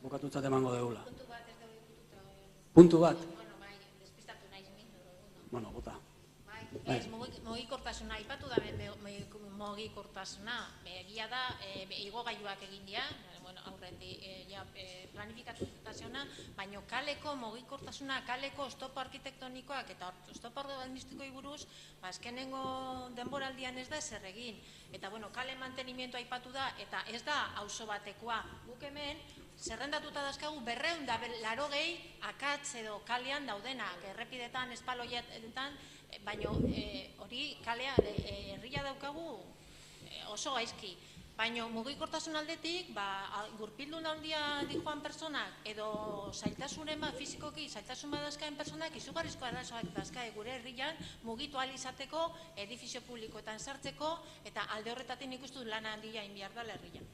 bukatutzat emango deula. Puntu bat ez dugu ikututa. Puntu bat? Bueno, bai, despistatu naiz mindu. Bueno, bota. Bai, ez mugikortasuna aipatu da mugikortasuna. Egia da, igogailuak egin dira, bueno, aurretik planifikatutaziona, baina kaleko mugikortasuna, kaleko oztopo arkitektonikoak eta oztopo urbanistikoei buruz, azkenengo denboraldian ez da ezer egin. Eta, bueno, kale mantenimientu aipatu da, eta ez da auzo batekoa. Guk hemen, zerrendatuta dazkagu 280 akatz edo kalean daudenak, errepidetan, espaloietan, baina hori kalea, herria daukagu oso gaizki. Baina mugikortasun aldetik, gurpildun handia dijoan personak edo zailtasunen fizikoki, zailtasun badazkaen personak izugarrizko arazoak dazkae gure herrian mugitu ahal izateko, edifizio publikoetan sartzeko, eta alde horretatik nik uste dut lan handia inbiar dela herrian.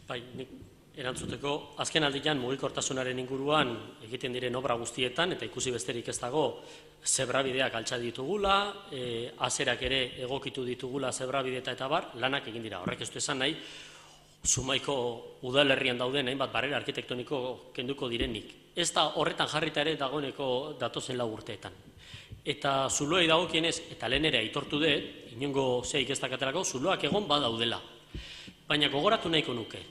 Bai, nik erantzuteko, azken aldian mugikortasunaren inguruan egiten diren obra guztietan, eta ikusi besterik ez dago, zebrabideak altxa ditugula, azerak ere egokitu ditugula zebrabidea eta bar, lanak egin dira. Horrek ez du esan nahi, Zumaiko udalerrian dauden hainbat barrera arkitektoniko kenduko direnik. Ez da horretan jarrita ere dagoeneko datozen 4 urteetan. Eta zuloei dagokienez, eta lehen ere aitortu dut, inongo zeik ez dakaterako, zuloak egon badaudela. Baina gogoratu nahiko nuke.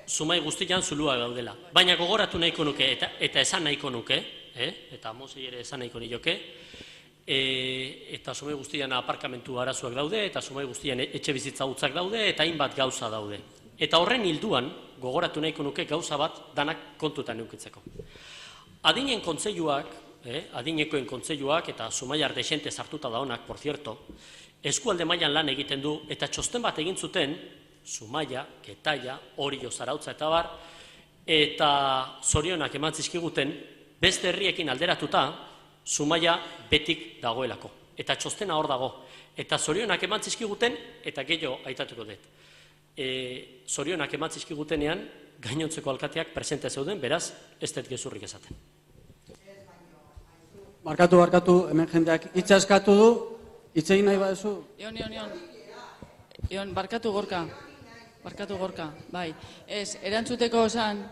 Zumai guztian zulua daudela. Baina gogoratu nahiko nuke, eta esan nahiko nuke, eta mozei ere esan nahiko nioke, eta Zumai guztian aparkamentu arazoak daude, eta Zumai guztian etxe bizitza hutzak daude, eta hainbat gauza daude. Eta horren hilduan, gogoratu nahiko nuke gauza bat danak kontutan neukitzeko. Adinen kontseiluak, adinekoen kontseiluak, eta Zumaiar desente sartuta daunak, por cierto, eskualde mailan lan egiten du, eta txosten bat egin zuten, Zumaia, Getaia, Orio, Zarautza eta bar, eta zorionak eman zizkiguten, beste herriekin alderatuta, Zumaia betik dagoelako. Eta txostena hor dago. Eta zorionak eman zizkiguten, eta gehiago aitatuko dut. Zorionak eman zizkigutenean, gainontzeko alkateak presente zeuden, beraz, ez dut gezurrik esaten. Barkatu, hemen jendeak hitza eskatu du, hitz egin nahi baduzu. Ion, barkatu gorka, bai. Ez, erantzuteko esan...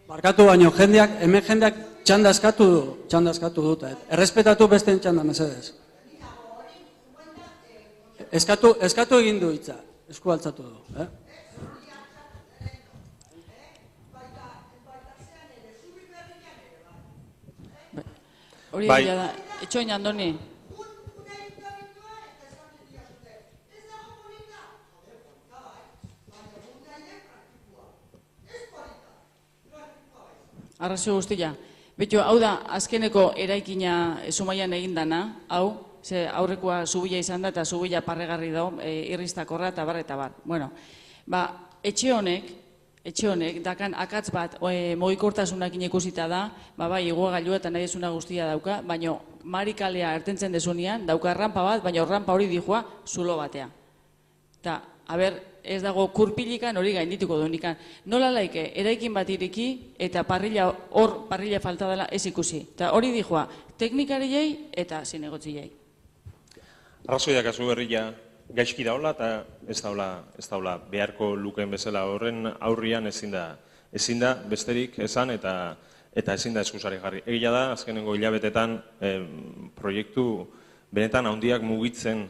Barkatu baino, hemen jendeak txanda eskatu dut. Errespetatu besteen txanda, mesedez. Eskatu egin du hitza, esku altzatu du. Hori dira da, etxoin Andoni. Arrazio guztia. Beto, hau da, azkeneko eraikina Zumaian egin dana, hau, ze aurrekoa zubila izan da eta zubila parregarri dago, irristakorra eta bar. Bueno, etxe honek, dakan akatz bat mugikortasunak ikusita da, bai, igogailua eta nahi ezuna guztia dauka, baina Marikalea ertentzen desunean, dauka rampa bat, baina rampa hori dijoa zulo batea. Eta, ez dago kurpilikan hori gaindituko duenikan. Nola laike, eraikin bat ireki eta parrilla falta dela ez ikusi. Eta hori dijoa, teknikariei eta zinegotziei. Arrazoiak azu berria gaizki daula eta ez daula beharko lukeen bezala horren aurrian ezin da besterik esan eta ezin da eskusari jarri. Egia da, azkenengo hilabetetan proiektu benetan handiak mugitzen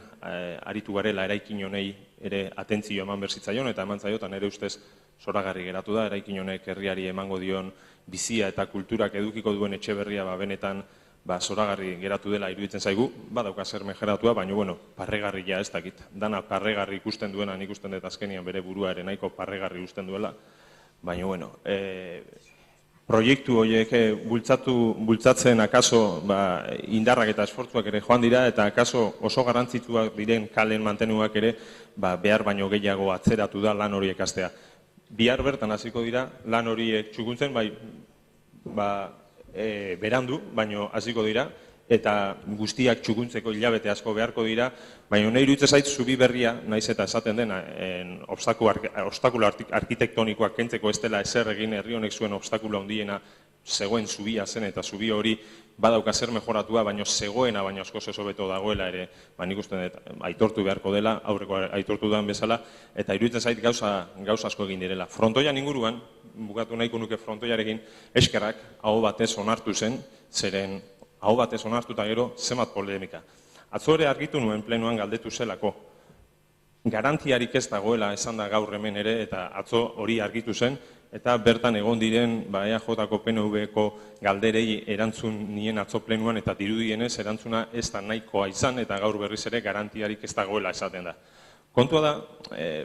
aritu garela eraikin honei ere atentzio eman berzitzaion eta eman zaiotan ere ustez zoragarri geratu da, eraikin honek herriari emango dion bizia eta kulturak edukiko duen etxe berria benetan zoragarri geratu dela iruditzen zaigu, badauka zer mejeratua, baina parregarria ez dakit. Dana parregarri ikusten duena, nik ikusten dut azkenian bere burua ere nahiko parregarri ikusten duela, baina proiektu horiek bultzatzen akaso indarrak eta esfortzuak ere joan dira eta akaso oso garrantzitsuak diren kalen mantenuak ere behar baino gehiago atzeratu da lan horiek hastea. Bihar bertan hasiko dira lan horiek txukuntzen, berandu, baino hasiko dira, eta guztiak txukuntzeko hilabete asko beharko dira, baina nahi iruditzen zait zubi berria, naiz eta esaten dena, obstakulo arkitektonikoak kentzeko ez dela ezer egin herri honek zuen obstakulo handiena zegoen zubia zen eta zubi hori badauka zer mejoratua, baina zegoena baina asko hobeto dagoela ere, nik uste dut aitortu beharko dela, aurreko aitortu den bezala, eta iruditzen zait gauza asko egin direla. Frontoian inguruan, bukatu nahiko nuke frontoiarekin, eskerrak aho batez onartu zen, zeren aho batez onartu eta gero zenbat polemika. Atzo ere argitu nuen plenoan galdetu zelako. Garantiarik ez dagoela esan da gaur hemen ere, eta atzo hori argitu zen, eta bertan egon diren EAJ-ko PNV-ko galderei erantzun nien atzo plenuan, eta dirudienez erantzuna ez da nahikoa izan, eta gaur berriz ere garantiarik ez dagoela esaten da. Kontua da,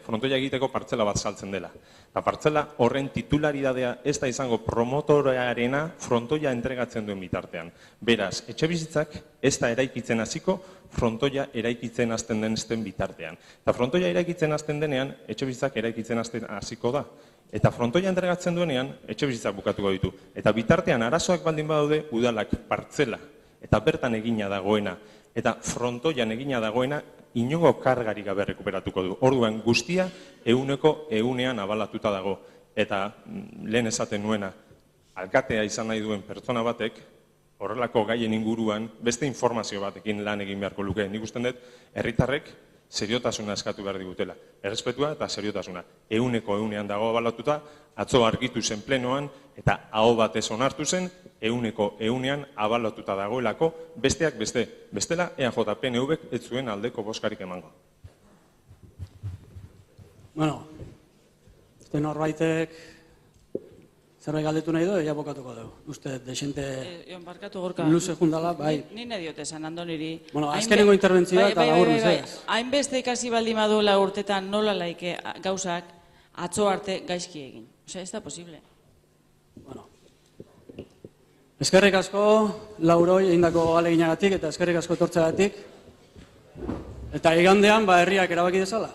frontoia egiteko partzela bat saltzen dela. Eta partzela horren titularidadea ez da izango promotorearena frontoia entregatzen duen bitartean. Beraz, etxebizitzak ez da eraikitzen hasiko frontoia eraikitzen hasten den bitartean. Eta frontoia eraikitzen hasten denean, etxebizitzak eraikitzen hasiko da. Eta frontoia entregatzen duenean, etxebizitzak bukatuko ditu. Eta bitartean arazoak baldin badaude, udalak partzela eta bertan egina dagoena. Eta frontoian egina dagoena, inongo kargarik gabe rekuperatuko du. Orduan guztia 100% abalatuta dago. Eta lehen esaten nuena, alkatea izan nahi duen pertsona batek, horrelako gaien inguruan, beste informazio batekin lan egin beharko luke. Nik usten dut, herritarrek seriotasuna eskatu behar digutela. Errespetua eta seriotasuna. 100% dago abalatuta, atzo argitu zen plenoan, eta aho batez onartu zen, 100% abalatuta dagoelako, besteak beste. Bestela, EAJ PNV-ek ez zuen aldeko bozkarik emango. Bueno, este norbaitek zerbait galdetu nahi du, ja bokatuko dugu. Uste, desente Barkatu Gorka. luze jundala, bai. Ni nahi diote esan Andoniri. Bueno, azkenengo interbentzioa eta labur mesedez. Hainbeste ikasi baldin baduela urtetan nola laike gauzak atzo arte gaizki egin. Osea, ez da posible. Bueno. Eskerrik asko Lauroi egindako ahaleginagatik eta eskerrik asko etortzeagatik. Eta igandean herriak erabaki dezala.